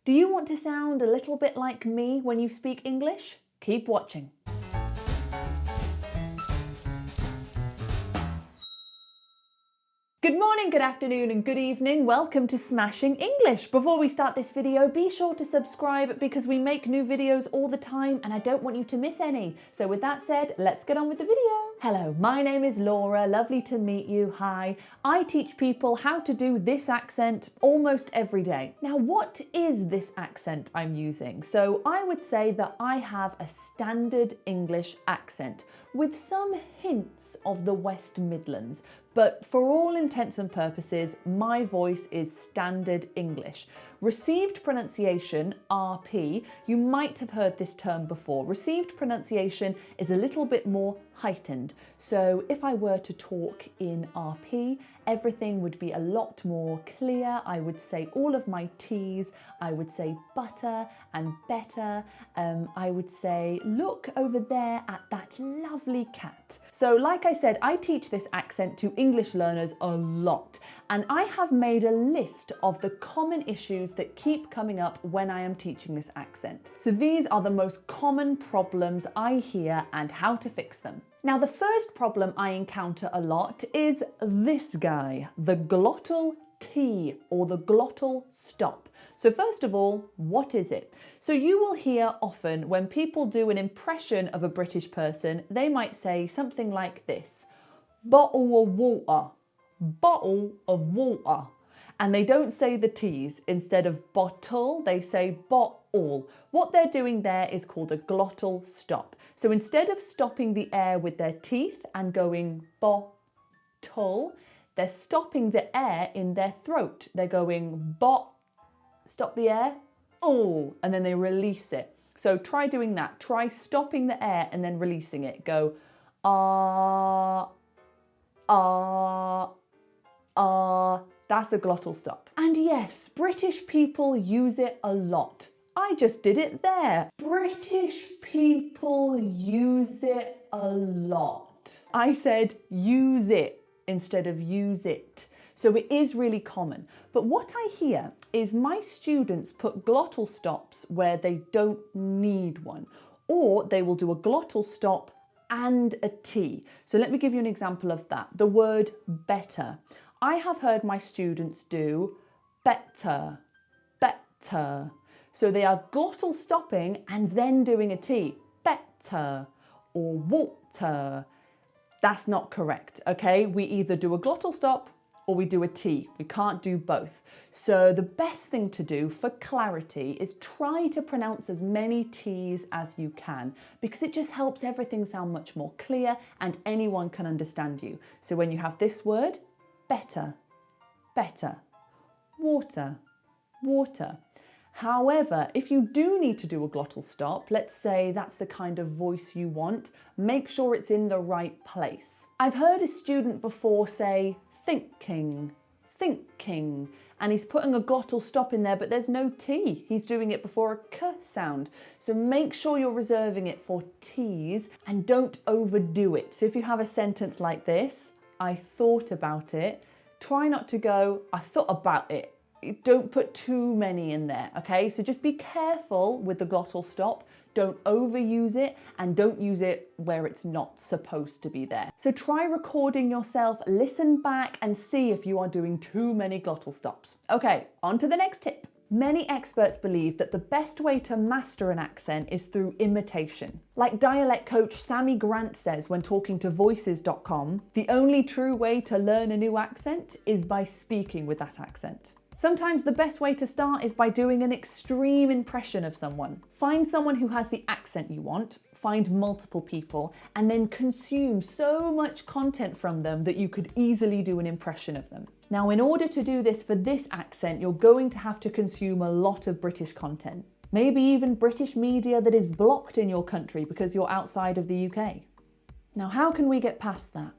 Do you want to sound a little bit like me when you speak English? Keep watching. Good morning, good afternoon and good evening. Welcome to Smashing English. Before we start this video, be sure to subscribe because we make new videos all the time and I don't want you to miss any. So with that said, let's get on with the video. Hello, my name is Laura. Lovely to meet you. Hi. I teach people how to do this accent almost every day. Now, what is this accent I'm using? So I would say that I have a standard English accent with some hints of the West Midlands. But for all intents and purposes, my voice is standard English. Received pronunciation, RP, you might have heard this term before. Received pronunciation is a little bit more heightened. So if I were to talk in RP, everything would be a lot more clear. I would say all of my T's. I would say butter and better. I would say, look over there at that lovely cat. So like I said, I teach this accent to English learners a lot. And I have made a list of the common issues that keep coming up when I am teaching this accent. So these are the most common problems I hear and how to fix them. Now, the first problem I encounter a lot is this guy, the glottal T or the glottal stop. So first of all, what is it? So you will hear often when people do an impression of a British person, they might say something like this: bottle of water, bottle of water. And they don't say the T's. Instead of bottle, they say bottle. What they're doing there is called a glottal stop. So instead of stopping the air with their teeth and going bottle, they're stopping the air in their throat. They're going bot, stop the air, oh, and then they release it. So try doing that. Try stopping the air and then releasing it. Go ah, ah, ah. That's a glottal stop. And yes, British people use it a lot. I just did it there. British people use it a lot. I said use it instead of use it. So it is really common. But what I hear is my students put glottal stops where they don't need one, or they will do a glottal stop and a T. So let me give you an example of that. The word better. I have heard my students do better, better. So they are glottal stopping and then doing a T, better or water. That's not correct, okay? We either do a glottal stop or we do a T. We can't do both. So the best thing to do for clarity is try to pronounce as many T's as you can, because it just helps everything sound much more clear and anyone can understand you. So when you have this word, better, better, water, water. However, if you do need to do a glottal stop, let's say that's the kind of voice you want, make sure it's in the right place. I've heard a student before say thinking, thinking, and he's putting a glottal stop in there, but there's no T. He's doing it before a K sound. So make sure you're reserving it for T's and don't overdo it. So if you have a sentence like this, I thought about it, try not to go, I thought about it. Don't put too many in there, okay? So just be careful with the glottal stop. Don't overuse it and don't use it where it's not supposed to be there. So try recording yourself, listen back and see if you are doing too many glottal stops. Okay, on to the next tip. Many experts believe that the best way to master an accent is through imitation. Like dialect coach Sammy Grant says when talking to voices.com, the only true way to learn a new accent is by speaking with that accent. Sometimes the best way to start is by doing an extreme impression of someone. Find someone who has the accent you want, find multiple people, and then consume so much content from them that you could easily do an impression of them. Now, in order to do this for this accent, you're going to have to consume a lot of British content. Maybe even British media that is blocked in your country because you're outside of the UK. Now, how can we get past that?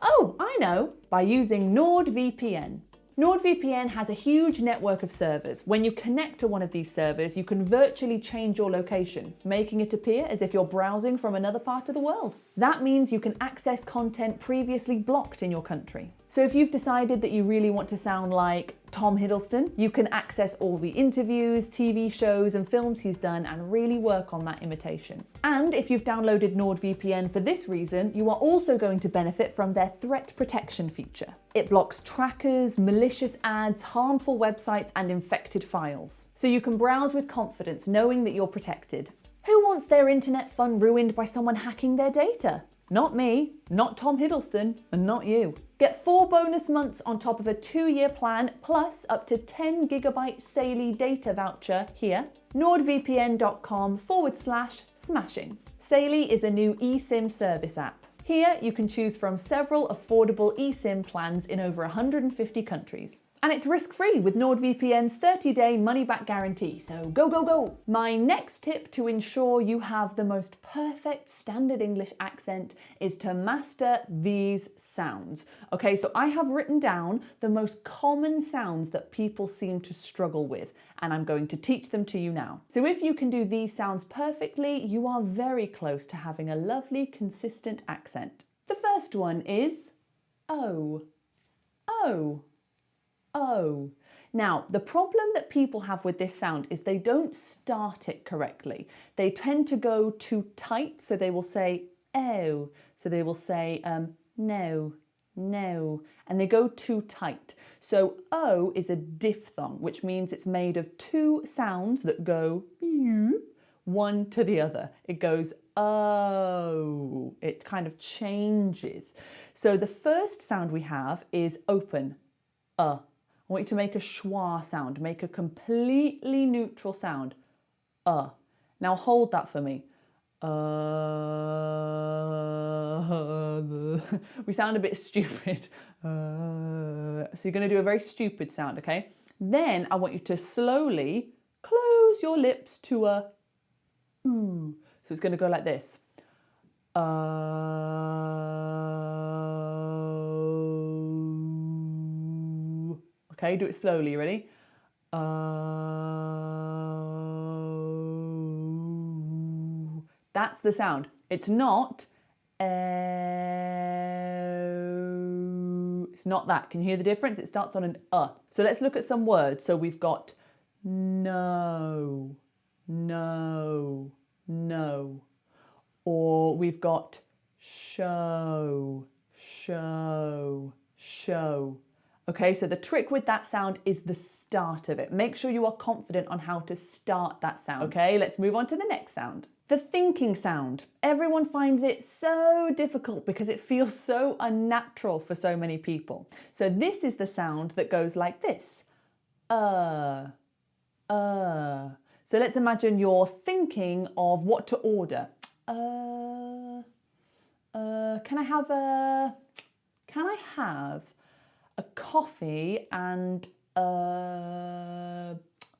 Oh, I know, by using NordVPN. NordVPN has a huge network of servers. When you connect to one of these servers, you can virtually change your location, making it appear as if you're browsing from another part of the world. That means you can access content previously blocked in your country. So if you've decided that you really want to sound like Tom Hiddleston, you can access all the interviews, TV shows and films he's done and really work on that imitation. And if you've downloaded NordVPN for this reason, you are also going to benefit from their threat protection feature. It blocks trackers, malicious ads, harmful websites and infected files. So you can browse with confidence knowing that you're protected. Who wants their internet fun ruined by someone hacking their data? Not me, not Tom Hiddleston, and not you. Get 4 bonus months on top of a 2-year plan, plus up to 10 GB Saley data voucher here. nordvpn.com/smashing. Saley is a new eSIM service app. Here you can choose from several affordable eSIM plans in over 150 countries. And it's risk-free with NordVPN's 30-day money-back guarantee, so go, go, go! My next tip to ensure you have the most perfect standard English accent is to master these sounds. Okay, so I have written down the most common sounds that people seem to struggle with, and I'm going to teach them to you now. So if you can do these sounds perfectly, you are very close to having a lovely, consistent accent. The first one is O. O. Oh. Now, the problem that people have with this sound is they don't start it correctly. They tend to go too tight, so they will say oh. So they will say no, no, and they go too tight. So O is a diphthong, which means it's made of 2 sounds that go one to the other. It goes oh. It kind of changes. So the first sound we have is open, I want you to make a schwa sound, make a completely neutral sound, Now hold that for me. We sound a bit stupid. So you're going to do a very stupid sound, okay? Then I want you to slowly close your lips to a So it's going to go like this. Okay, do it slowly, you ready? That's the sound. It's not It's not that. Can you hear the difference? It starts on an So let's look at some words. So we've got no, no, no. Or we've got show, show, show. Okay, so the trick with that sound is the start of it. Make sure you are confident on how to start that sound. Okay, let's move on to the next sound. The thinking sound. Everyone finds it so difficult because it feels so unnatural for so many people. So this is the sound that goes like this. So let's imagine you're thinking of what to order. Can I have a coffee and a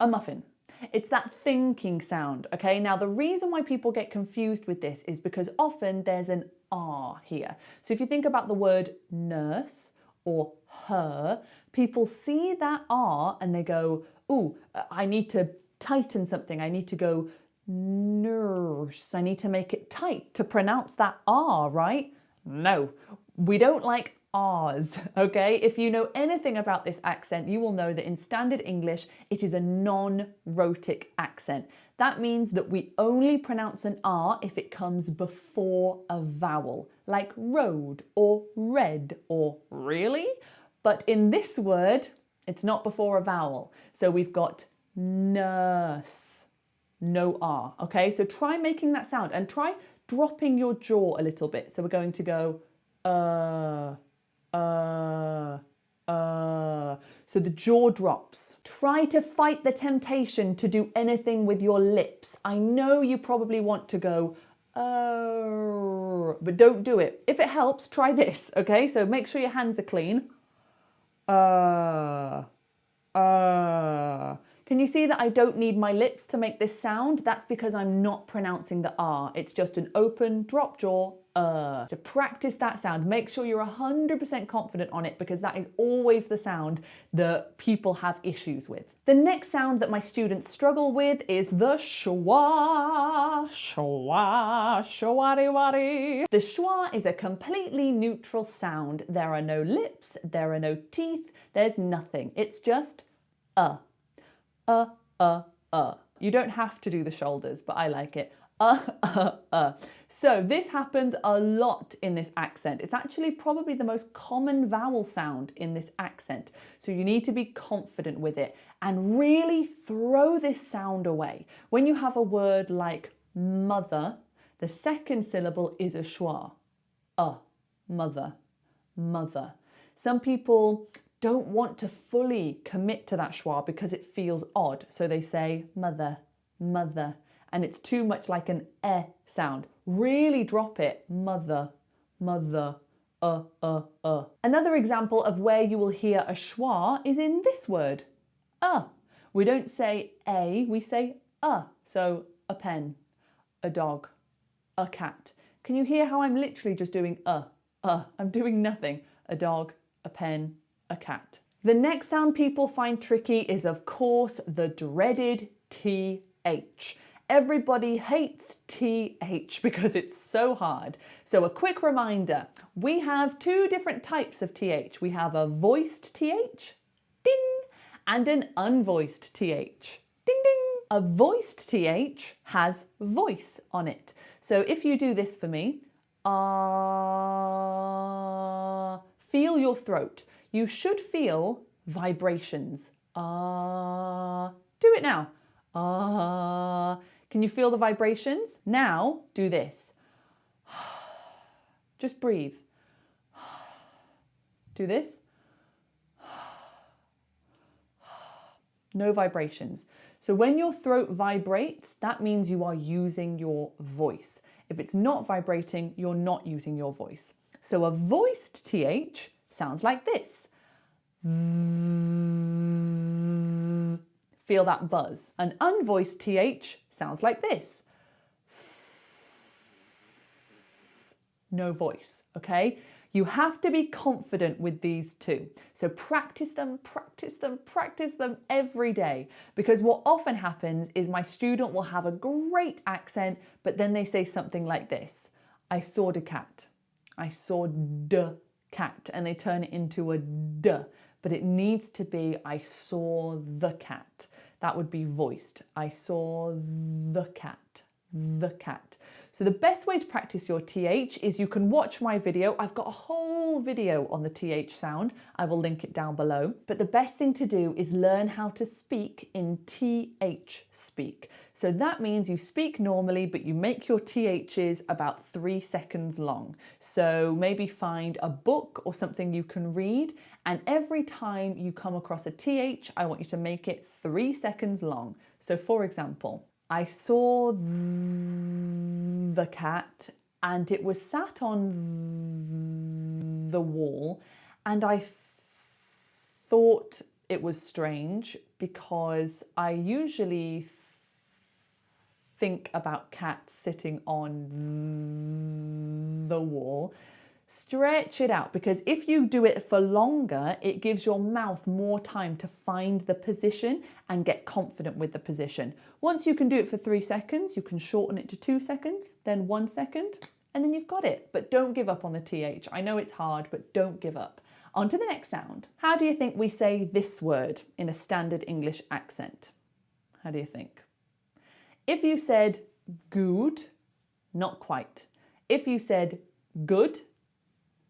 muffin? It's that thinking sound, okay? Now, the reason why people get confused with this is because often there's an R here. So if you think about the word nurse or her, people see that R and they go, ooh, I need to tighten something. I need to go nurse. I need to make it tight to pronounce that R, right? No, we don't like R's, okay? If you know anything about this accent, you will know that in standard English, it is a non-rhotic accent. That means that we only pronounce an R if it comes before a vowel, like road or red or really. But in this word, it's not before a vowel. So we've got nurse, no R, okay? So try making that sound and try dropping your jaw a little bit. So we're going to go, So the jaw drops. Try to fight the temptation to do anything with your lips. I know you probably want to go, but don't do it. If it helps, try this, okay? So make sure your hands are clean. Can you see that I don't need my lips to make this sound? That's because I'm not pronouncing the R. It's just an open drop jaw, So practice that sound. Make sure you're 100% confident on it because that is always the sound that people have issues with. The next sound that my students struggle with is the schwa, schwa, schwari-wari. The schwa is a completely neutral sound. There are no lips, there are no teeth, there's nothing. It's just You don't have to do the shoulders, but I like it. So this happens a lot in this accent. It's actually probably the most common vowel sound in this accent. So you need to be confident with it and really throw this sound away. When you have a word like mother, the second syllable is a schwa. Mother, mother. Some people don't want to fully commit to that schwa because it feels odd. So they say mother, mother. And it's too much like an sound. Really drop it. Mother, mother, Another example of where you will hear a schwa is in this word, We don't say a, we say a. So a pen, a dog, a cat. Can you hear how I'm literally just doing I'm doing nothing. A dog, a pen, a cat. The next sound people find tricky is, of course, the dreaded TH. Everybody hates TH because it's so hard. So a quick reminder, we have two different types of TH. We have a voiced TH, ding, and an unvoiced TH, ding, ding. A voiced TH has voice on it. So if you do this for me, feel your throat. You should feel vibrations. Do it now. Can you feel the vibrations? Now do this. Just breathe. Do this. No vibrations. So when your throat vibrates, that means you are using your voice. If it's not vibrating, you're not using your voice. So a voiced TH sounds like this. Feel that buzz. An unvoiced TH sounds like this. No voice, okay? You have to be confident with these two. So practice them, practice them, practice them every day. Because what often happens is my student will have a great accent, but then they say something like this. I saw the cat. I saw the cat. And they turn it into a d. But it needs to be I saw the cat. That would be voiced. I saw the cat, the cat. So the best way to practice your TH is you can watch my video. I've got a whole video on the TH sound. I will link it down below. But the best thing to do is learn how to speak in TH speak. So that means you speak normally, but you make your THs about 3 seconds long. So maybe find a book or something you can read, and every time you come across a TH, I want you to make it 3 seconds long. So for example, I saw the cat and it was sat on the wall, and I thought it was strange because I usually think about cats sitting on the wall. Stretch it out, because if you do it for longer, it gives your mouth more time to find the position and get confident with the position. Once you can do it for 3 seconds, you can shorten it to 2 seconds, then 1 second, and then you've got it. But don't give up on the TH. I know it's hard, but don't give up. On to the next sound. How do you think we say this word in a standard English accent? How do you think? If you said good, not quite. If you said good,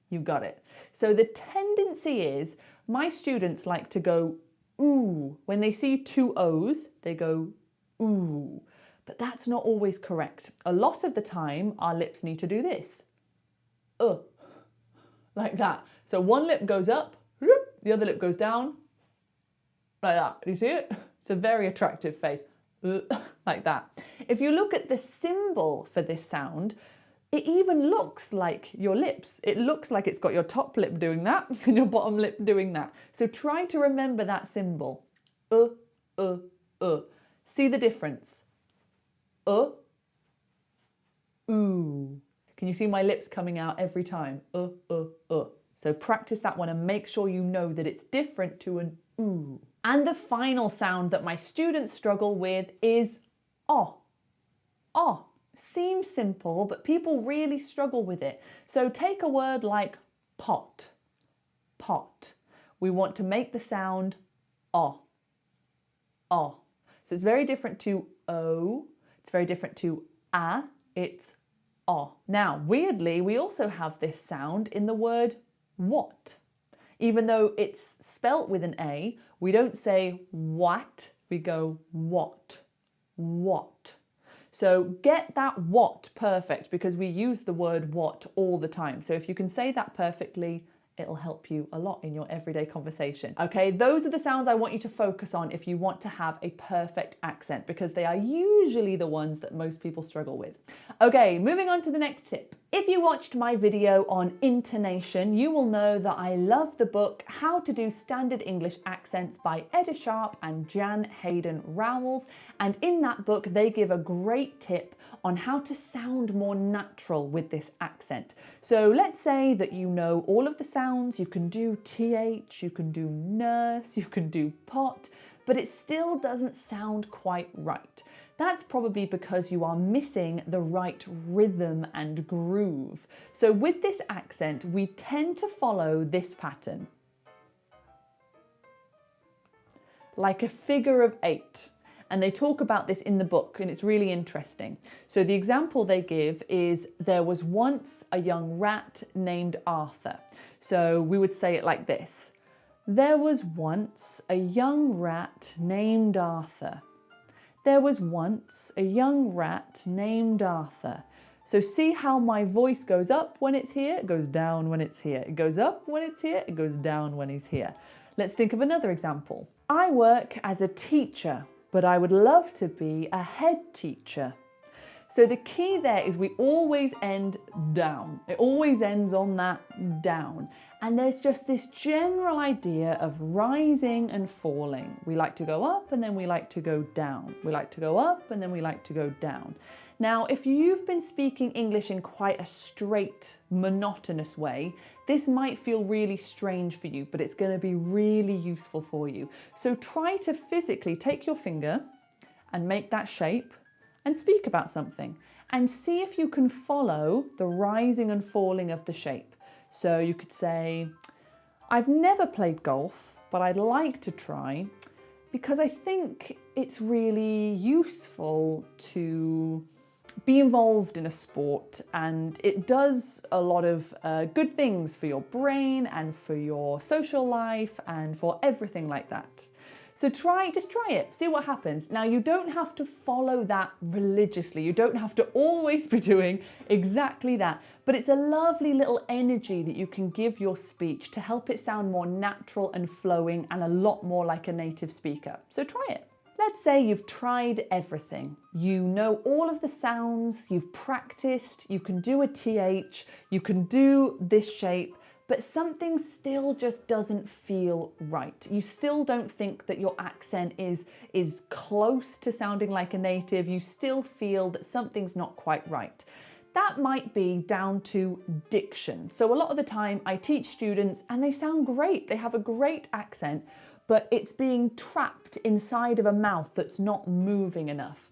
you got it. So the tendency is my students like to go ooh. When they see 2 O's, they go ooh. But that's not always correct. A lot of the time, our lips need to do this. Like that. So one lip goes up, the other lip goes down, like that. Do you see it? It's a very attractive face. Like that. If you look at the symbol for this sound, it even looks like your lips. It looks like it's got your top lip doing that and your bottom lip doing that. So try to remember that symbol. See the difference? Ooh. Can you you see my lips coming out every time? So practice that one and make sure you know that it's different to an oo. And the final sound that my students struggle with is oh. Oh. Seems simple, but people really struggle with it. So take a word like pot. Pot. We want to make the sound oh. Oh. So it's very different to o. It's very different to a. It's oh. Now, weirdly, we also have this sound in the word what. Even though it's spelt with an A, we don't say what, we go what. What. So get that what perfect, because we use the word what all the time. So if you can say that perfectly, it'll help you a lot in your everyday conversation. Okay, those are the sounds I want you to focus on if you want to have a perfect accent, because they are usually the ones that most people struggle with. Okay, moving on to the next tip. If you watched my video on intonation, you will know that I love the book How to Do Standard English Accents by Eda Sharp and Jan Hayden Rowells. And in that book, they give a great tip on how to sound more natural with this accent. So let's say that you know all of the sounds, you can do TH, you can do nurse, you can do pot, but it still doesn't sound quite right. That's probably because you are missing the right rhythm and groove. So with this accent, we tend to follow this pattern, like a figure of 8. And they talk about this in the book, and it's really interesting. So the example they give is, there was once a young rat named Arthur. So we would say it like this. There was once a young rat named Arthur. There was once a young rat named Arthur. So see how my voice goes up when it's here, it goes down when it's here. It goes up when it's here, it goes down when he's here. Let's think of another example. I work as a teacher, but I would love to be a head teacher. So the key there is we always end down. It always ends on that down. And there's just this general idea of rising and falling. We like to go up and then we like to go down. We like to go up and then we like to go down. Now, if you've been speaking English in quite a straight, monotonous way, this might feel really strange for you, but it's going to be really useful for you. So try to physically take your finger and make that shape and speak about something, and see if you can follow the rising and falling of the shape. So you could say, I've never played golf, but I'd like to try because I think it's really useful to be involved in a sport, and it does a lot of good things for your brain and for your social life and for everything like that. So just try it, see what happens. Now, you don't have to follow that religiously. You don't have to always be doing exactly that, but it's a lovely little energy that you can give your speech to help it sound more natural and flowing and a lot more like a native speaker. So try it. Let's say you've tried everything. You know all of the sounds, you've practiced, you can do a TH, you can do this shape, but something still just doesn't feel right. You still don't think that your accent is close to sounding like a native. You still feel that something's not quite right. That might be down to diction. So a lot of the time I teach students and they sound great. They have a great accent, but it's being trapped inside of a mouth that's not moving enough.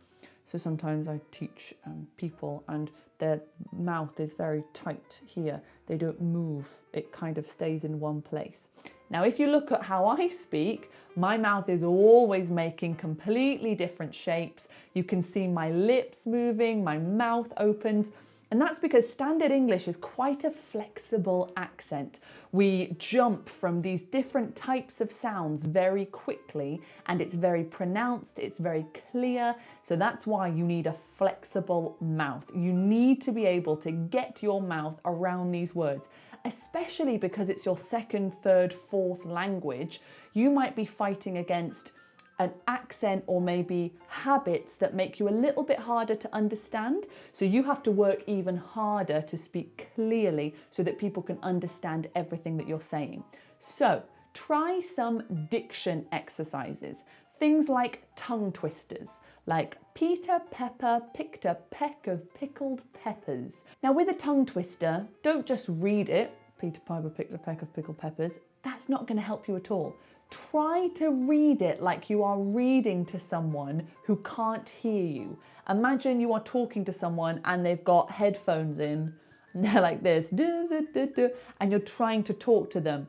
So sometimes I teach people and their mouth is very tight here. They don't move. It kind of stays in one place. Now, if you look at how I speak, my mouth is always making completely different shapes. You can see my lips moving, my mouth opens. And that's because Standard English is quite a flexible accent. We jump from these different types of sounds very quickly, and it's very pronounced, it's very clear. So that's why you need a flexible mouth. You need to be able to get your mouth around these words, especially because it's your second, third, fourth language. You might be fighting against an accent or maybe habits that make you a little bit harder to understand. So you have to work even harder to speak clearly so that people can understand everything that you're saying. So try some diction exercises. Things like tongue twisters, like Peter Pepper picked a peck of pickled peppers. Now with a tongue twister, don't just read it, Peter Piper picked a peck of pickled peppers. That's not going to help you at all. Try to read it like you are reading to someone who can't hear you. Imagine you are talking to someone and they've got headphones in, and they're like this, duh, duh, duh, duh, and you're trying to talk to them.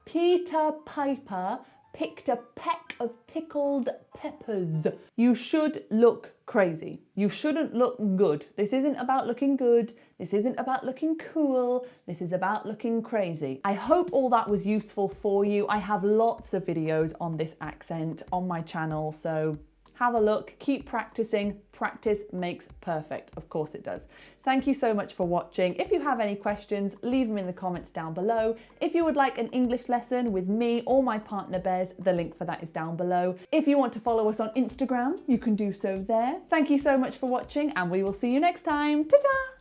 Peter Piper picked a peck of pickled peppers. You should look crazy. You shouldn't look good. This isn't about looking good. This isn't about looking cool. This is about looking crazy. I hope all that was useful for you. I have lots of videos on this accent on my channel, so have a look, keep practicing. Practice makes perfect. Of course it does. Thank you so much for watching. If you have any questions, leave them in the comments down below. If you would like an English lesson with me or my partner Bez, the link for that is down below. If you want to follow us on Instagram, you can do so there. Thank you so much for watching, and we will see you next time. Ta-ta!